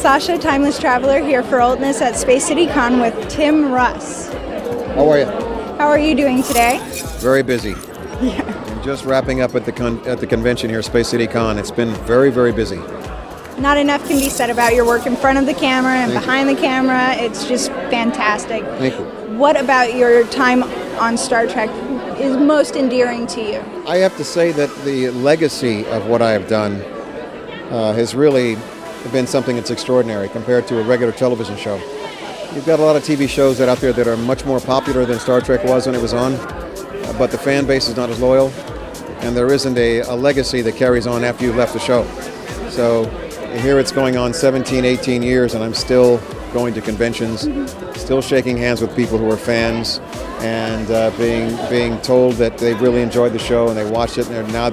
Sasha, Timeless Traveler, here for Oldness at Space City Con with Tim Russ. How are you? How are you doing today? Very busy. Yeah. I'm just wrapping up at the convention here, Space City Con. It's been very, very busy. Not enough can be said about your work in front of the camera and Thank behind the camera. It's just fantastic. Thank you. What about your time on Star Trek is most endearing to you? I have to say that the legacy of what I have done has really been something that's extraordinary compared to a regular television show. You've got a lot of TV shows that out there that are much more popular than Star Trek was when it was on, but the fan base is not as loyal, and there isn't a legacy that carries on after you've left the show. So here it's going on 17, 18 years, and I'm still going to conventions, still shaking hands with people who are fans, and being told that they really enjoyed the show and they watched it, and now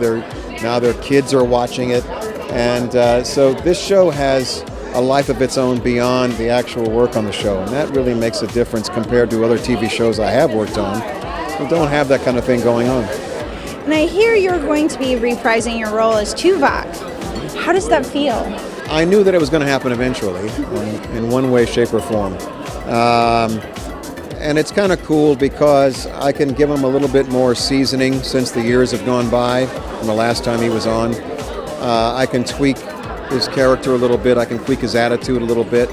their kids are watching it. And so this show has a life of its own beyond the actual work on the show, and that really makes a difference compared to other TV shows I have worked on who don't have that kind of thing going on. And I hear you're going to be reprising your role as Tuvok. How does that feel? I knew that it was going to happen eventually, in one way, shape, or form. And it's kind of cool because I can give him a little bit more seasoning since the years have gone by from the last time he was on. I can tweak his character a little bit, I can tweak his attitude a little bit,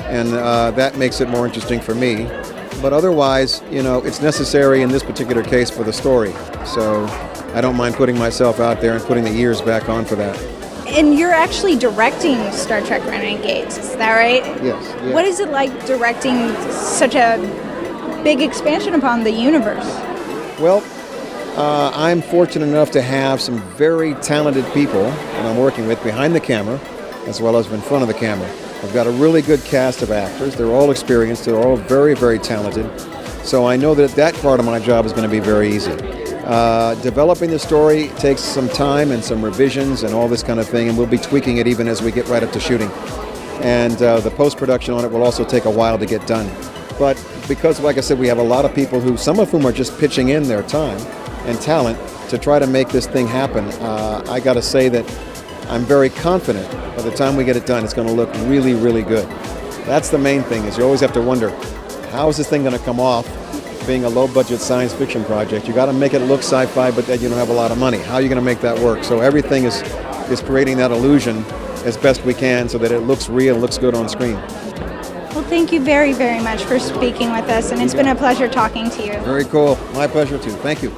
and that makes it more interesting for me. But otherwise, it's necessary in this particular case for the story. So I don't mind putting myself out there and putting the ears back on for that. And you're actually directing Star Trek Renegades, is that right? Yes. What is it like directing such a big expansion upon the universe? Well, I'm fortunate enough to have some very talented people that I'm working with behind the camera as well as in front of the camera. I've got a really good cast of actors. They're all experienced. They're all very, very talented. So I know that part of my job is going to be very easy. Developing the story takes some time and some revisions and all this kind of thing, and we'll be tweaking it even as we get right up to shooting. And the post-production on it will also take a while to get done. But because, like I said, we have a lot of people some of whom are just pitching in their time and talent to try to make this thing happen, I got to say that I'm very confident by the time we get it done, it's going to look really, really good. That's the main thing, is you always have to wonder, how is this thing going to come off being a low-budget science fiction project? You got to make it look sci-fi, but then you don't have a lot of money. How are you going to make that work? So everything is creating that illusion as best we can so that it looks real, looks good on screen. Well, thank you very, very much for speaking with us, and it's been a pleasure talking to you. Very cool. My pleasure, too. Thank you.